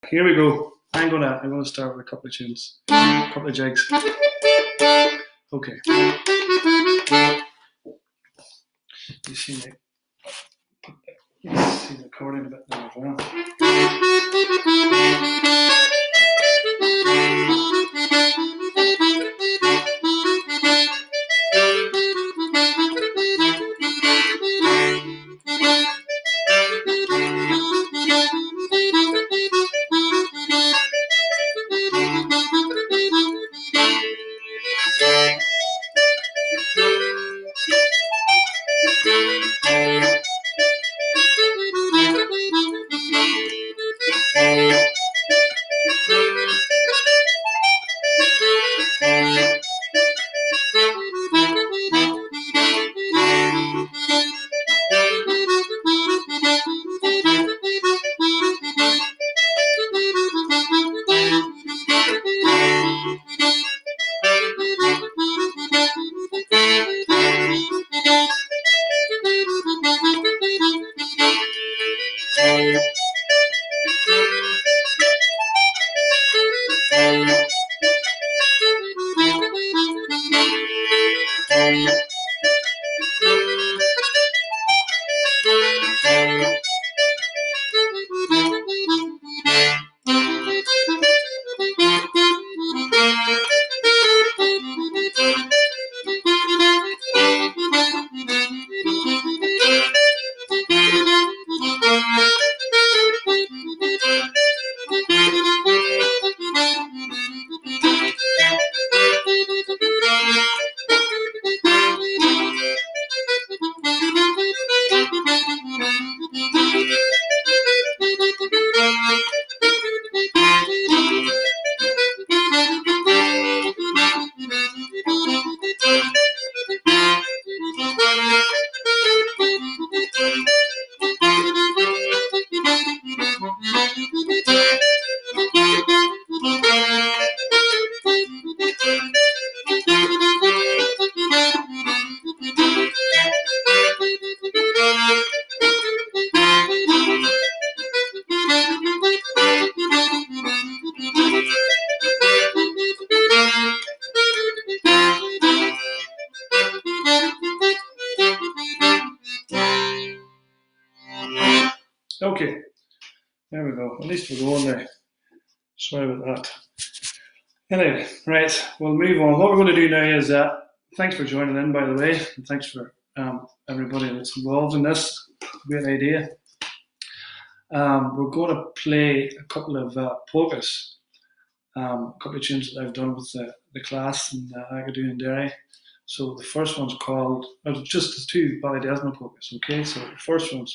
Here we go. I'm gonna start with a couple of tunes, a couple of jigs. Okay. You see me? See the recording a bit now as well. Okay, there we go. At least we're going there. Sorry about that. Anyway, right, we'll move on. What we're going to do now is, thanks for joining in, by the way, and thanks for everybody that's involved in this. Great idea. We're going to play a couple of polkas, a couple of tunes that I've done with the class in Acadamh Ceoil. So the first one's called, just the two Ballydesmond polkas, okay? So the first one's...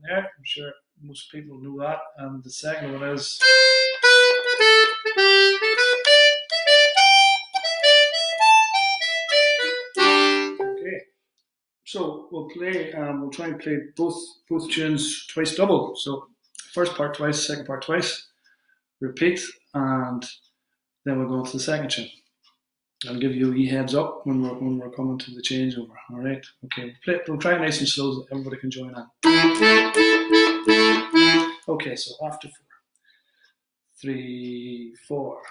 There, I'm sure most people know that, and the second one is okay. So we'll play. We'll try and play both tunes twice double. So first part twice, second part twice. Repeat, and then we'll go on to the second tune. I'll give you a wee heads up when we're coming to the changeover. All right. Okay. We'll try it nice and slow so that everybody can join in. Okay. So after 4, 3, 4.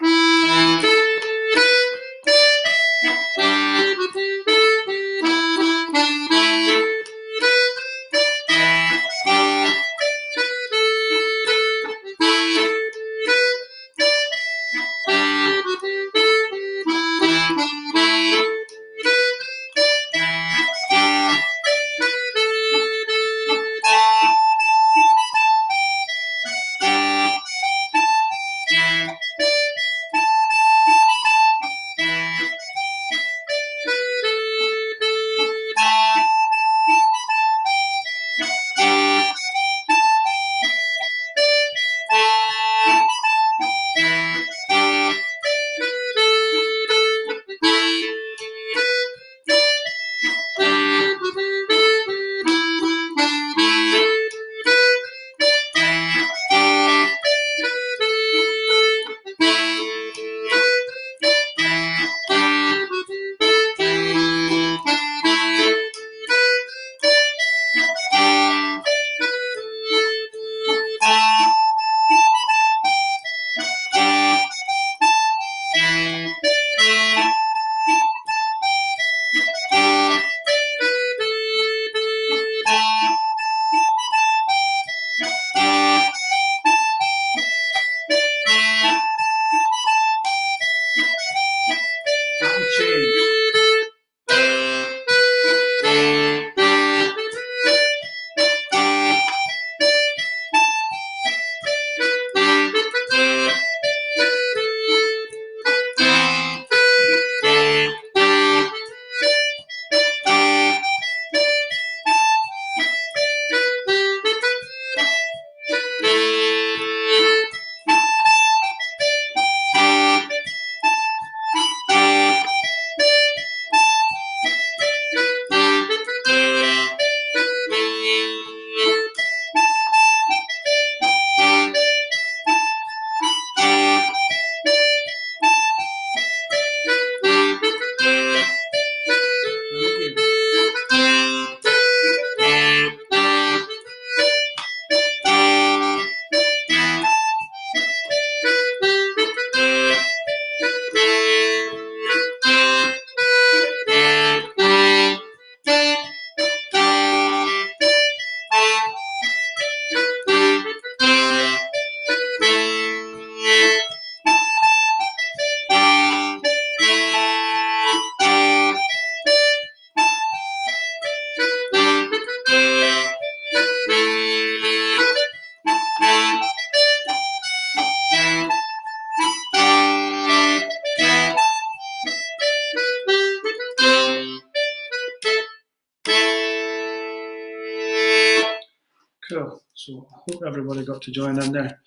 Cool. So I hope everybody got to join in there.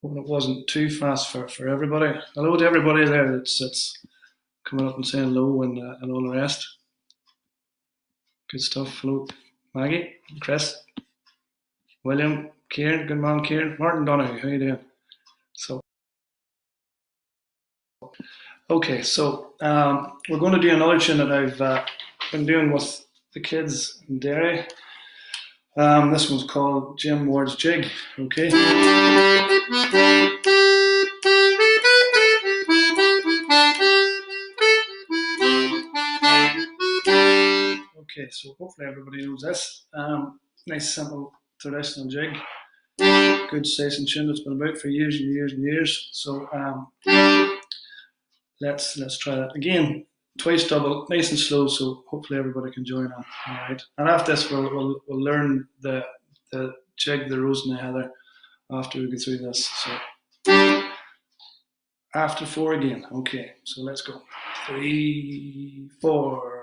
Hope it wasn't too fast for everybody. Hello to everybody there that's coming up and saying hello and all the rest. Good stuff. Hello, Maggie, Chris, William, Kieran, good man, Kieran, Martin Donahue, how you doing? So, okay, so we're going to do another tune that I've been doing with the kids in Derry. This one's called Jim Ward's Jig, okay? Okay, so hopefully everybody knows this. Nice simple traditional jig. Good session tune that's been about for years and years and years. So let's try that again. Twice double, nice and slow, so hopefully everybody can join on. All right. And after this, we'll learn the jig, the rose and the heather, after we go through this. So after 4 again. Okay, so let's go. 3, 4.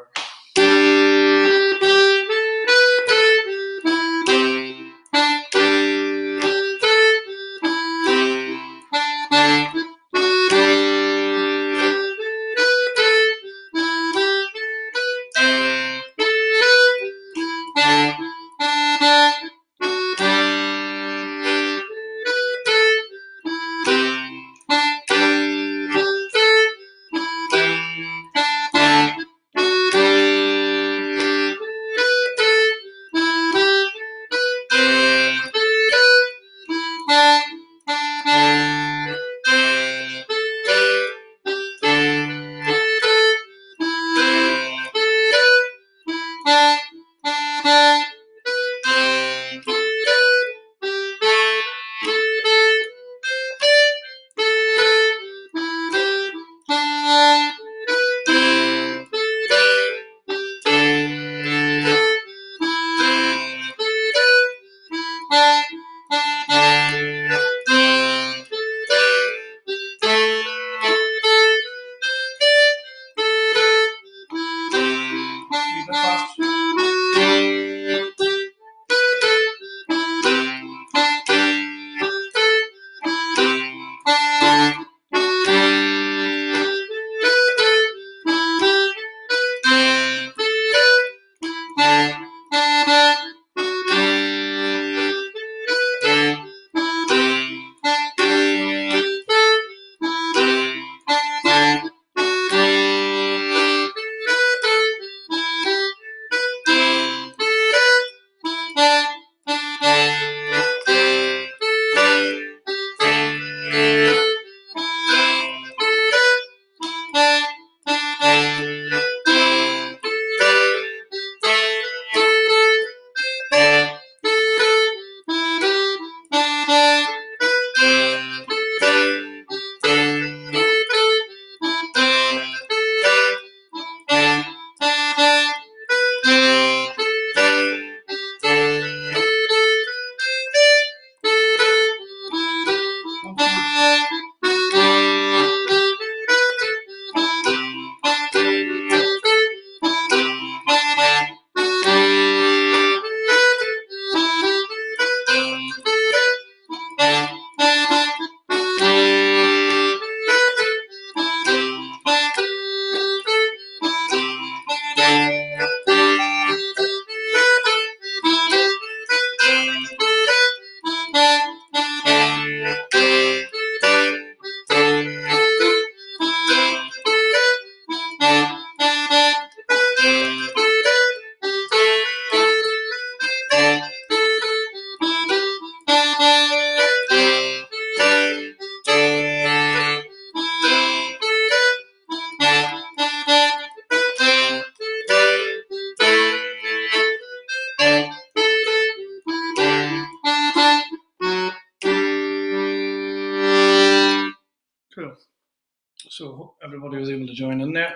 So hope everybody was able to join in there.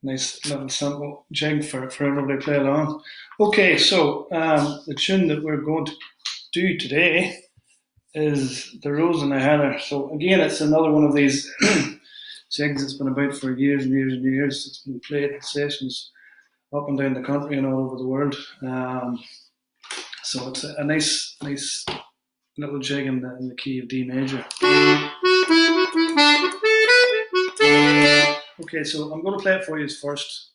Nice little simple jig for everybody to play along. Okay, so the tune that we're going to do today is the Rose and the Heather. So again, it's another one of these jigs that's been about for years and years and years. It's been played in sessions up and down the country and all over the world. So it's a nice little jig in the key of D major. Okay, so I'm going to play it for you first.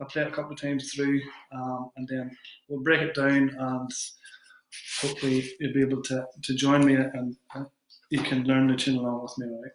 I'll play it a couple of times through, and then we'll break it down, and hopefully you'll be able to join me, and you can learn the tune along with me, all right?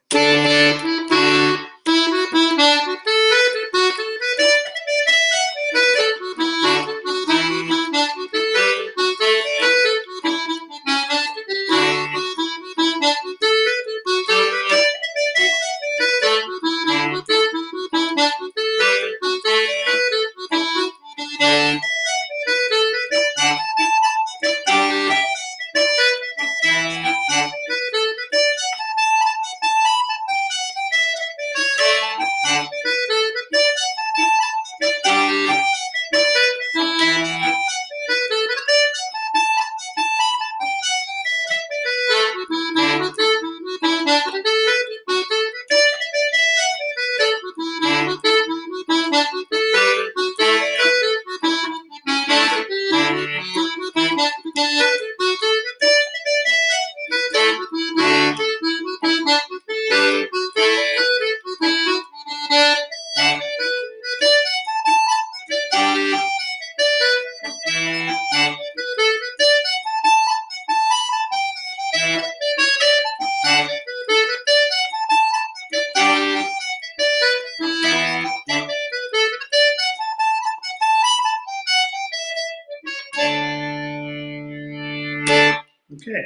Okay,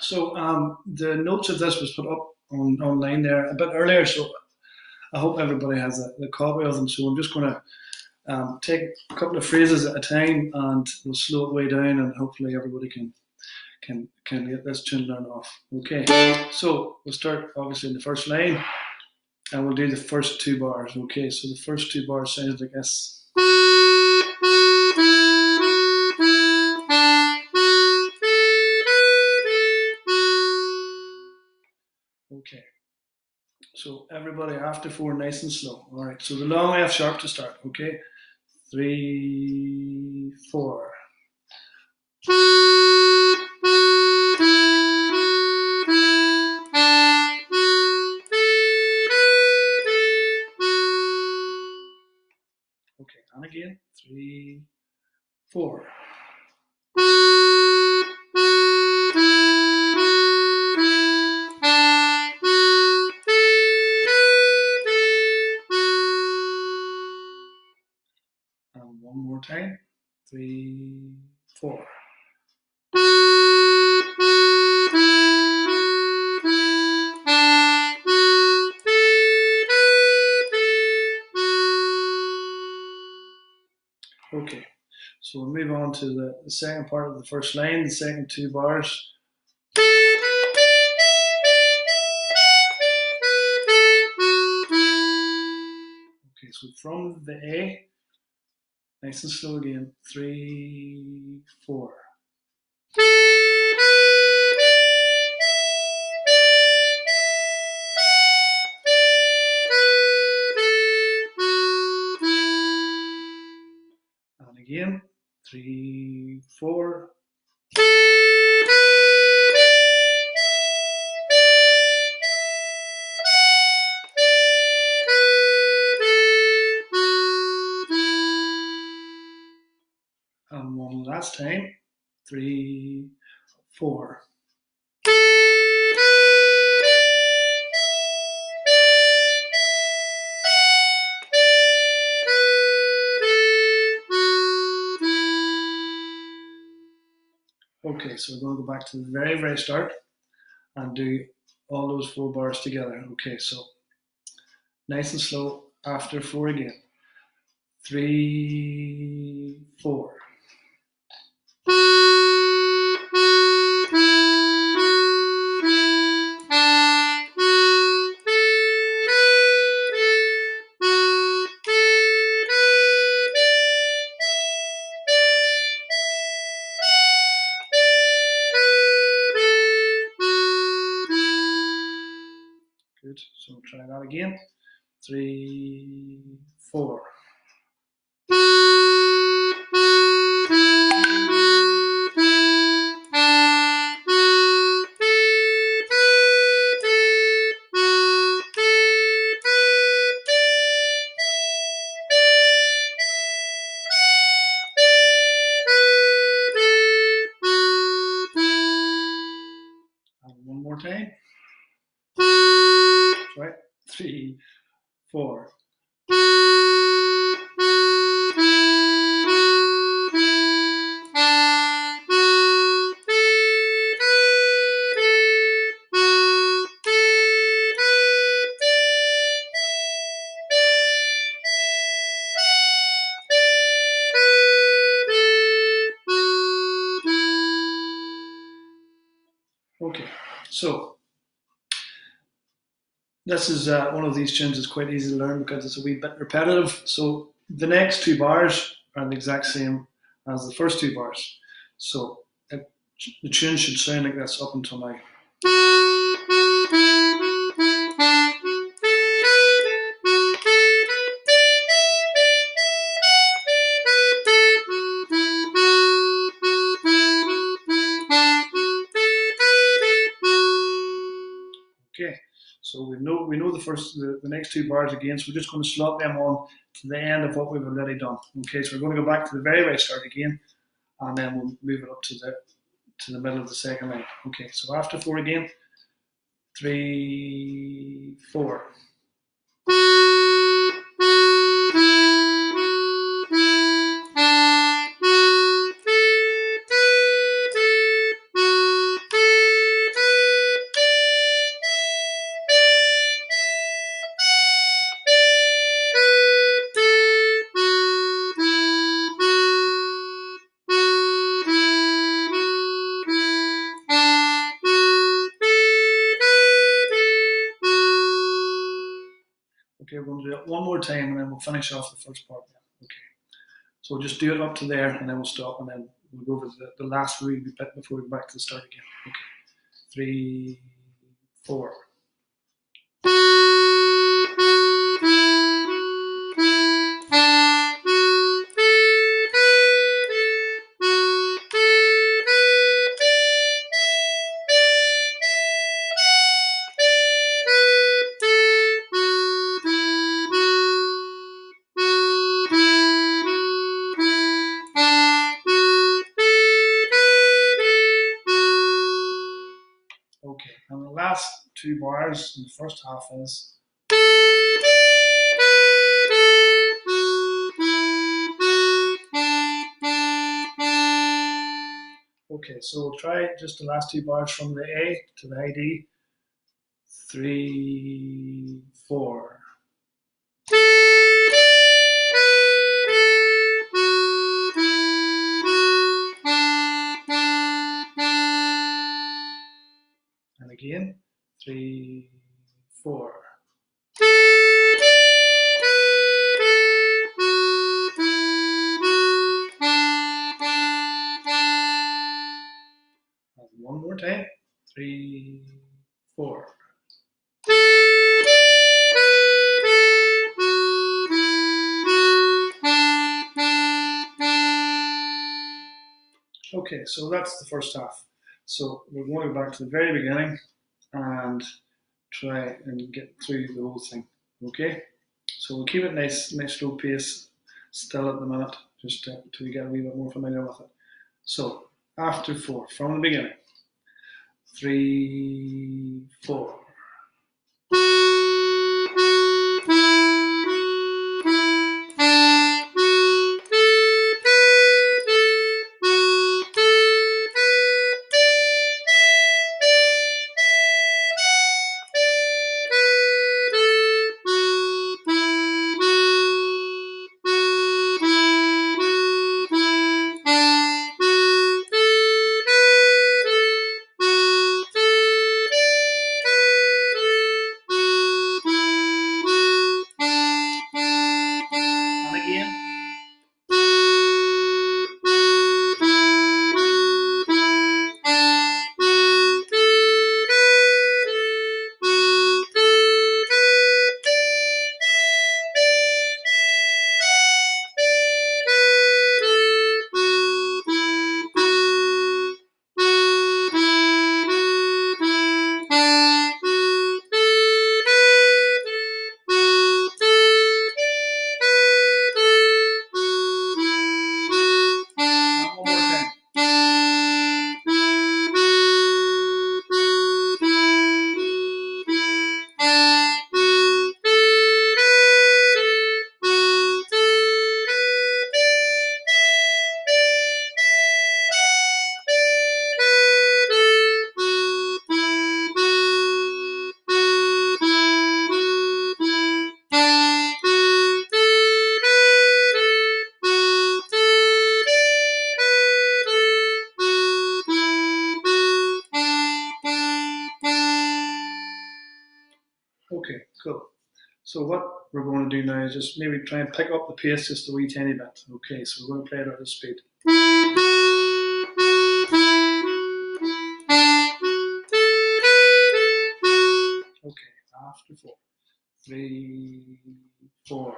so the notes of this was put up online there a bit earlier, so I hope everybody has the copy of them. So I'm just going to take a couple of phrases at a time, and we'll slow it way down, and hopefully everybody can get this tune learned off. Okay, so we'll start obviously in the first line, and we'll do the first two bars. Okay, so the first two bars sounds like this. Okay, so everybody after four, nice and slow. All right, so the long F sharp to start. Okay, 3, 4. Okay, and again, 3, 4. And one more time, 3, 4. Okay, so we'll move on to the second part of the first line, the second two bars. Okay, so from the A, nice and slow again, 3, 4. And again, 3, 4. And one last time, 3, 4. Okay, so we're going to go back to the very start and do all those 4 bars together. Okay, so nice and slow after 4 again. 3, 4. Good, so we'll try that again. 3, 4. So this is one of these tunes that's quite easy to learn because it's a wee bit repetitive. So the next two bars are the exact same as the first two bars. So the tune should sound like this up until now. Okay, so we know the next two bars again, so we're just going to slot them on to the end of what we've already done. Okay, so we're going to go back to the very start again, and then we'll move it up to the middle of the second line. Okay, so after 4 again, 3, 4. Okay, we're going to do it one more time and then we'll finish off the first part. Okay, so we'll just do it up to there and then we'll stop and then we'll go over the last wee bit before we go back to the start again. Okay, 3, 4. Okay, and the last two bars in the first half is. Okay, so we'll try just the last two bars from the A to the high D. 3, 4. And again, 3, 4. And one more time, 3, 4. Okay, so that's the first half. So we're going to go back to the very beginning and try and get through the whole thing. Okay, so we'll keep it nice slow pace still at the minute, just till we get a wee bit more familiar with it. So after 4, from the beginning, 3, 4. Cool. So what we're going to do now is just maybe try and pick up the pace just a wee tiny bit. Okay, so we're going to play it at this speed. Okay, after 4, 3, 4.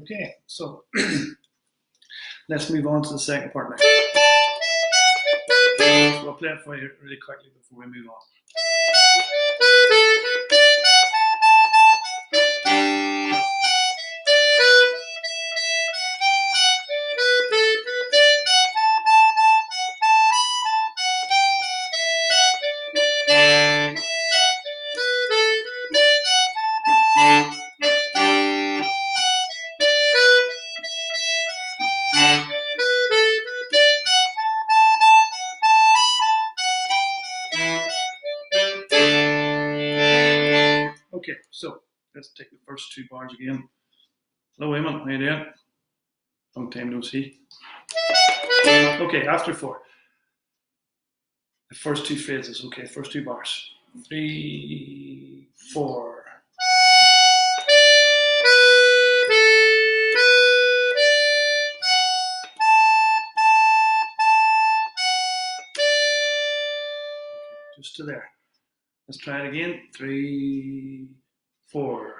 Okay, so let's move on to the second part now. So I'll play it for you really quickly before we move on. Okay, so let's take the first 2 bars again. Hello, Eamon, how you doing? Long time no see. Okay, after 4. The first 2 phrases, okay, first 2 bars. 3, 4. Okay, just to there. Let's try it again. 3, 4.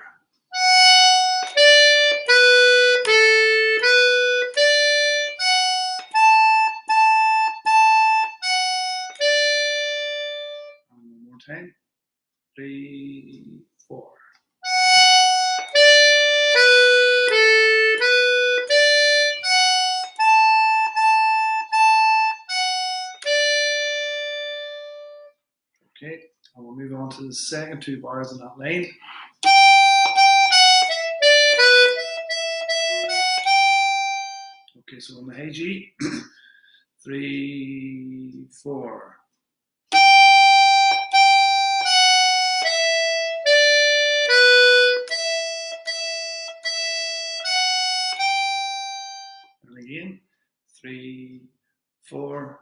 And one more time. 3, 4. Okay, and we'll move on to the second 2 bars in that line. Okay, so on the high G, 3, 4. And again, 3, 4.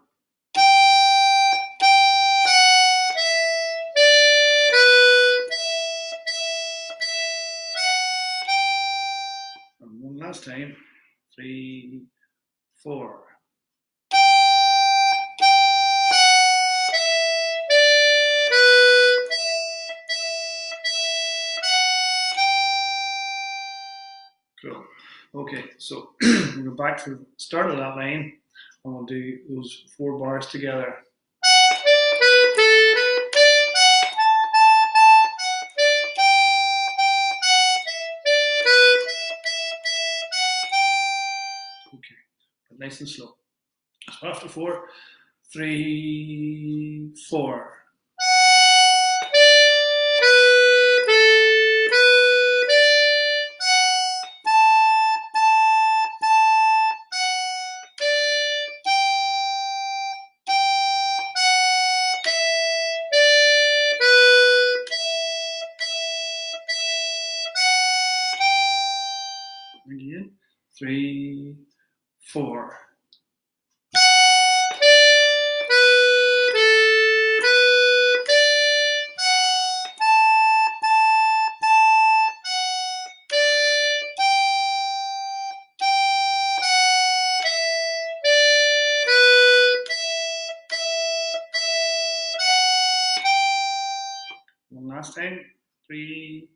And one last time, 3, 4. Cool. Okay, so we'll go back to the start of that line and we'll do those 4 bars together. Okay, but nice and slow. So after 4, 3, 4. Again, 3, 4. One last time, 3,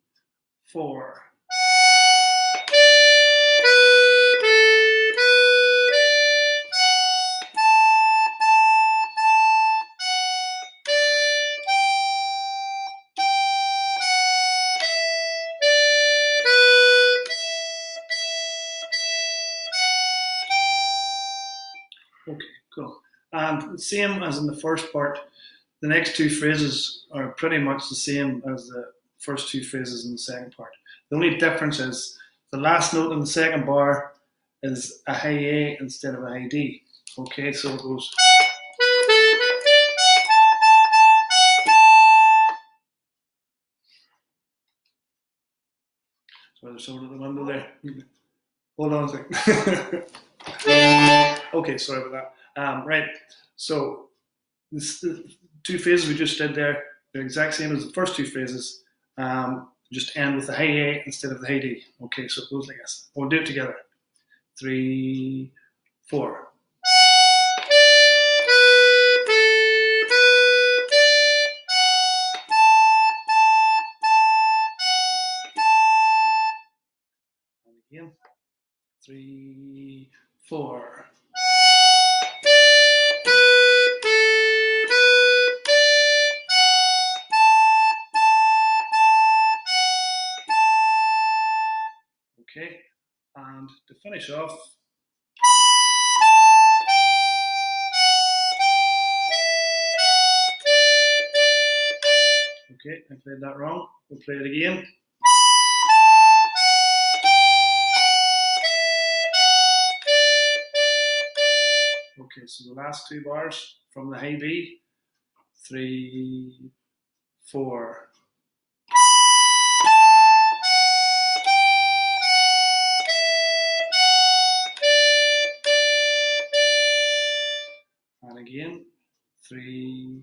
4. Okay, cool. And same as in the first part, the next two phrases are pretty much the same as the first two phrases in the second part. The only difference is the last note in the second bar is a high A instead of a high D. Okay, so it goes. So there's someone at the window there. Hold on a second. Okay, sorry about that. Right, so the two phrases we just did there, they're exact same as the first two phrases. Just end with the high A instead of the high D. Okay, so it goes like this. We'll do it together. 3, 4. And again. 3, 4. Okay, and to finish off, okay, I played that wrong. We'll play it again. Okay, so the last two bars from the high B, 3, 4. And again, 3,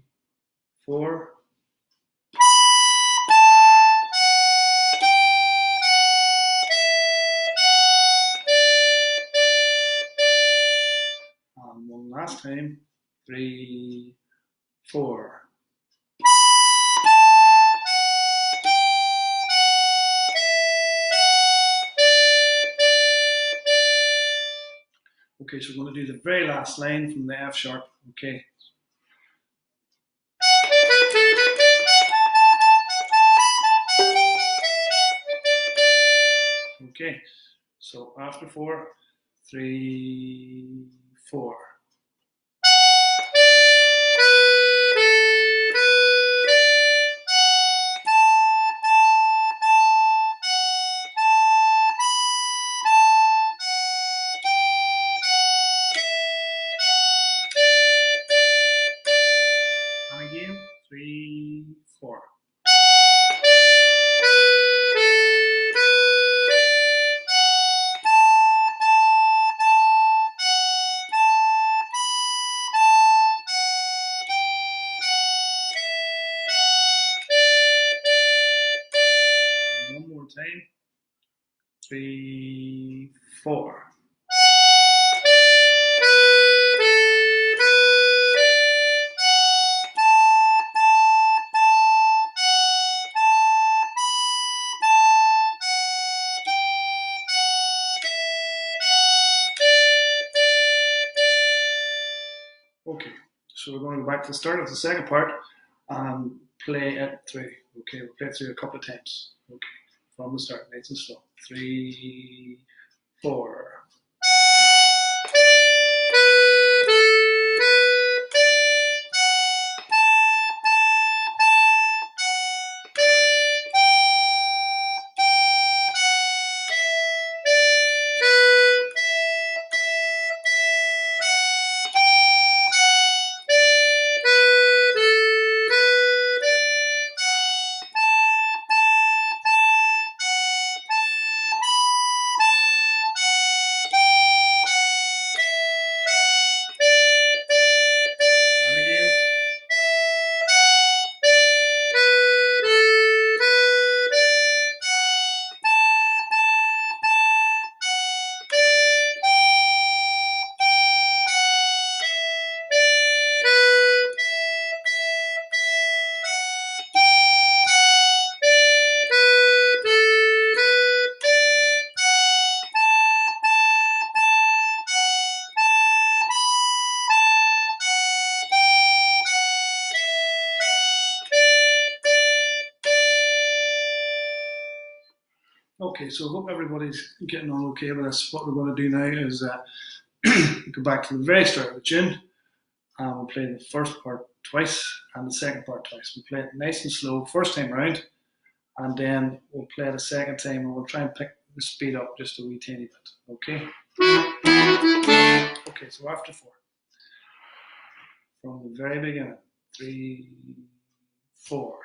4. And one last time, 3, 4. Okay, so we're going to do the very last line from the F sharp. Okay. Okay, so after 4, 3, 4. And again, 3, 4. And one more time, 3, 4. Okay, so we're going to go back to the start of the second part and play it through. Okay, we'll play it through a couple of times. Okay, from the start, nice and slow. 3, 4. Okay, so I hope everybody's getting on okay with this. What we're going to do now is we go back to the very start of the tune, and we'll play the first part twice and the second part twice. We'll play it nice and slow first time round, and then we'll play it a second time, and we'll try and pick the speed up just a wee tiny bit. Okay? Okay, so after 4. From the very beginning. 3, 4.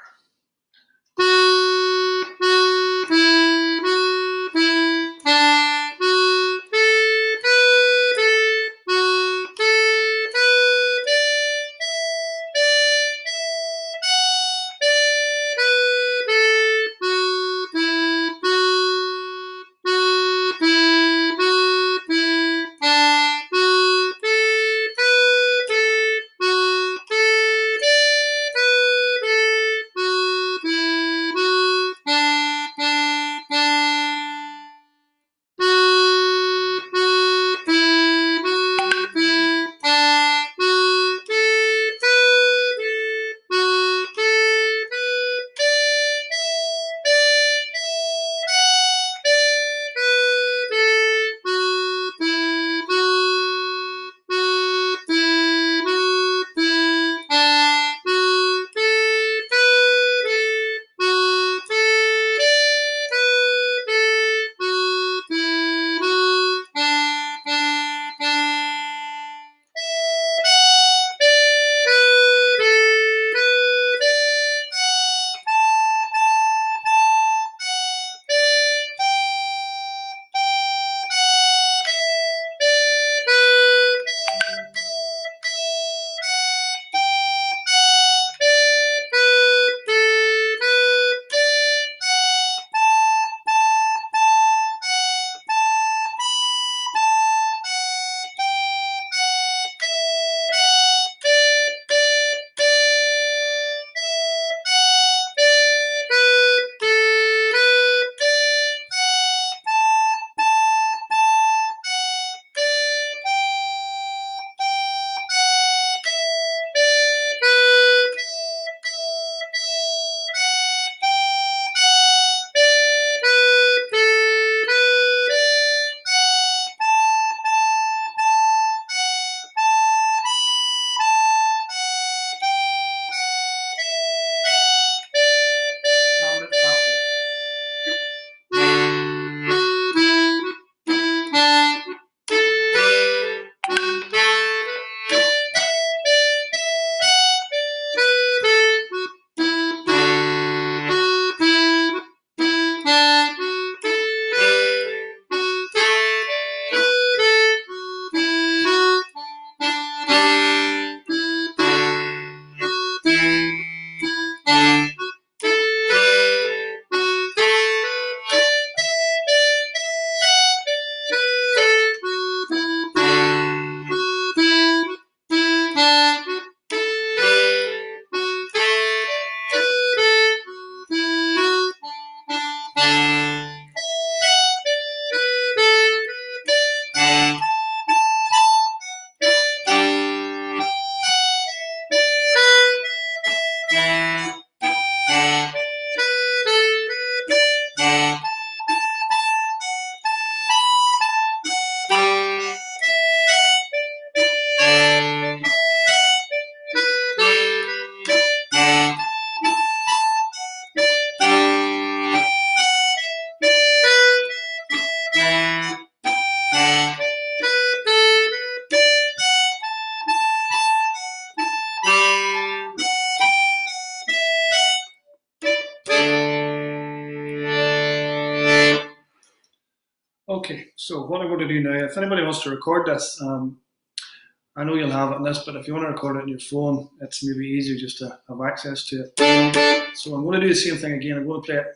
Okay, so what I'm going to do now, if anybody wants to record this, I know you'll have it in this, but if you want to record it on your phone, it's maybe easier just to have access to it. So I'm going to do the same thing again. I'm going to play it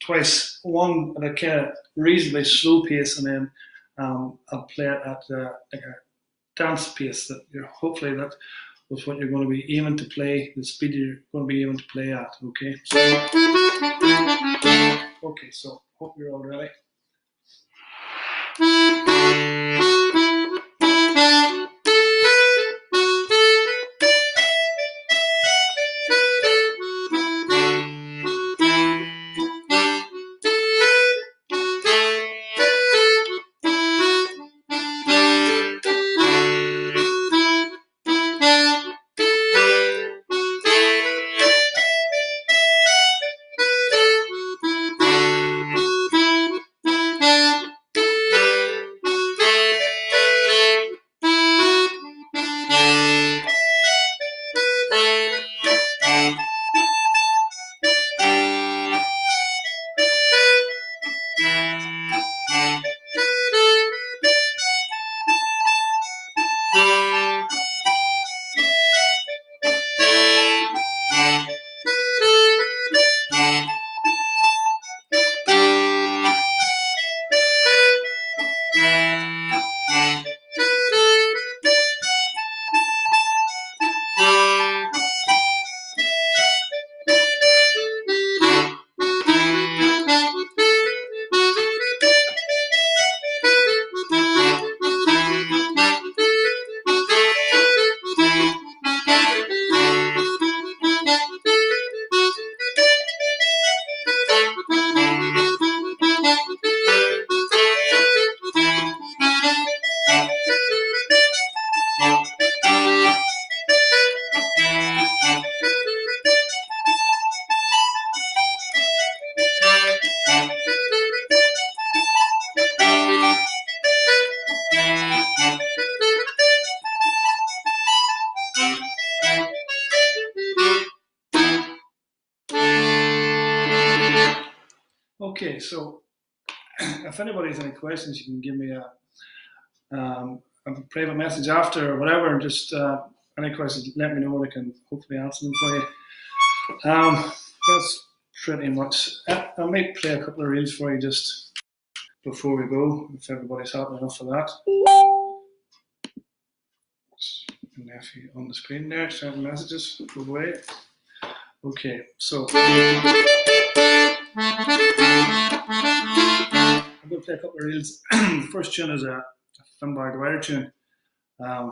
twice, one at a kind of reasonably slow pace, and then I'll play it at like a dance pace that you're hopefully that was what you're going to be aiming to play, the speed you're going to be aiming to play at. Okay, so hope you're all ready. Okay, so if anybody has any questions, you can give me a private message after or whatever, and just any questions, let me know, and I can hopefully answer them for you. That's pretty much it. I might play a couple of reels for you just before we go, if everybody's happy enough for that. Nephew on the screen there, sending messages, go away. Okay, so I'm going to play a couple of reels. The first tune is a Finbar Dwyer tune.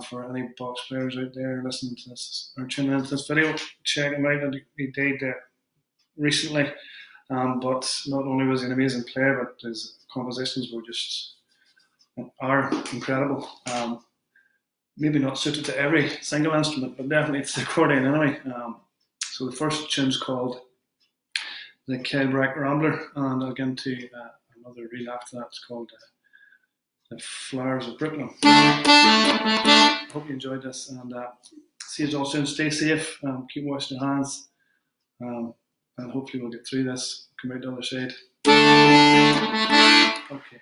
For any box players out there listening to this or tuning into this video, check him out. He died recently, but not only was he an amazing player, but his compositions were are incredible. Maybe not suited to every single instrument, but definitely to the accordion anyway. So the first tune's called the Ceoltóirí Rambler, and I'll get into another reel after that. It's called The Flowers of Brooklyn. Hope you enjoyed this, and see you all soon. Stay safe, keep washing your hands, and hopefully we'll get through this, come out the other side. Okay.